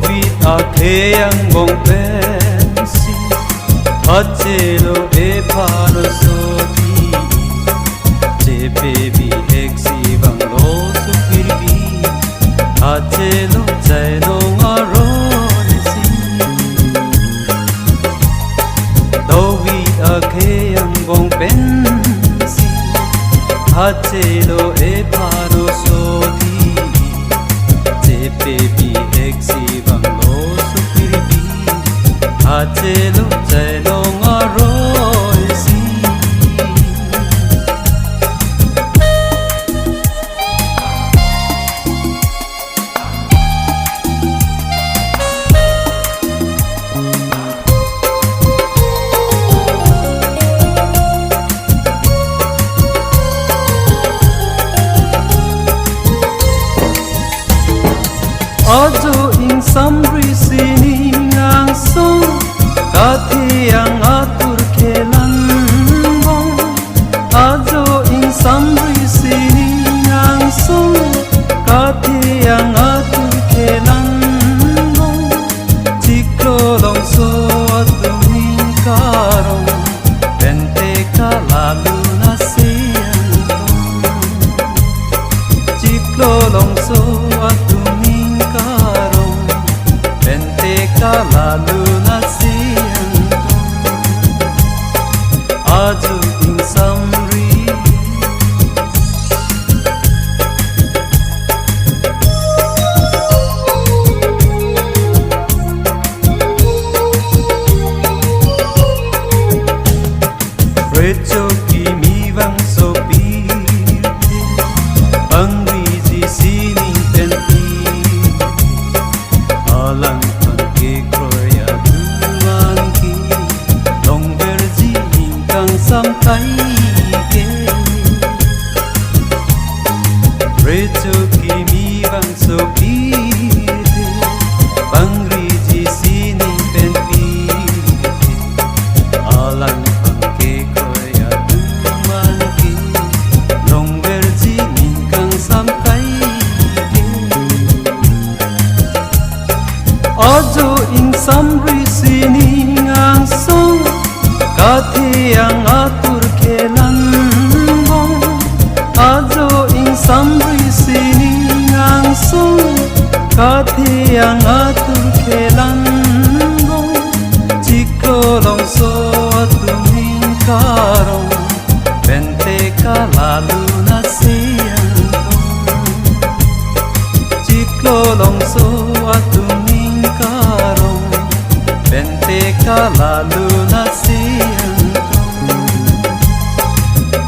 Dovit akeyang bong pensi Hachelo e paro soti Je baby exi bang lo su kirbi Hachelo jai nong aronesi Dovit akeyang bong pensi Hachelo e paro soti baby exi bang lo supirbi hachelo jailong aroisi Ajo ing samri sining ang song Kati ang atur kelang bong Ajo ing samri sining ang song Kati ang atur kelang bong Ciklo long so atuming karong Bente ka lalu na siyang tong Ciklo long so atuming lalu nasiyang aju ing samri Recho kimi bang sopir Pangriji sining tenti alang sampai ke Recho kimi bang sopite Pangriji sining penpite Alang pangke koya dumangke Long berji ningkang sampai ke Ajo ing samri sining ang song Kati ang atur kelang bong Ajo ing samri sining ang song Kati ang atur kelang bong Ciklo long so atuming karong Bente ka lalu na siyang tong Ciklo long so atuming karong Bente ka lalu na siyang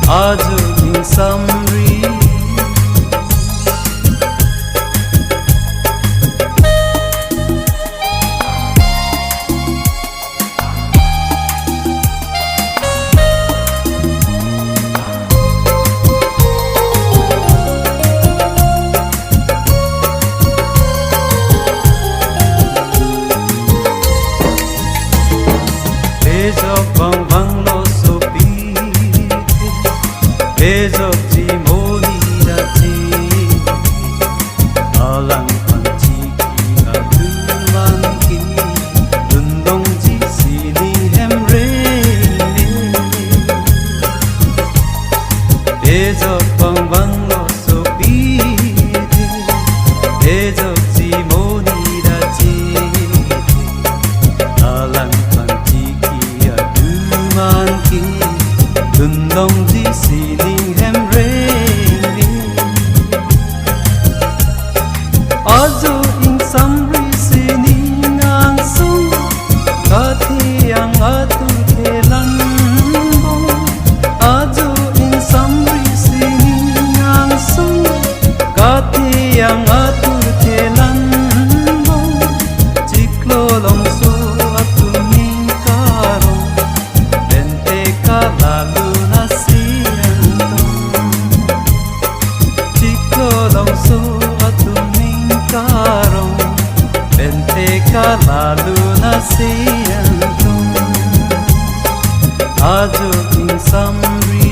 Ajo ing samri Bejok bang bang lo sopite Bejok ji moni dachi Alang panchiki adumanki Dundong ji sining hemre Bejok bang bang lo sopite Bejok ji moni dachi Alang Dundong ji sining hemre Ajo ing samri sining ang song Kati ang atur kelang bong Ajo ing samri sining ang song Kati ang atur kelang bong Ciklo long so atuming karong Bente ka lalu lalu na siyang tong Ajo ing samri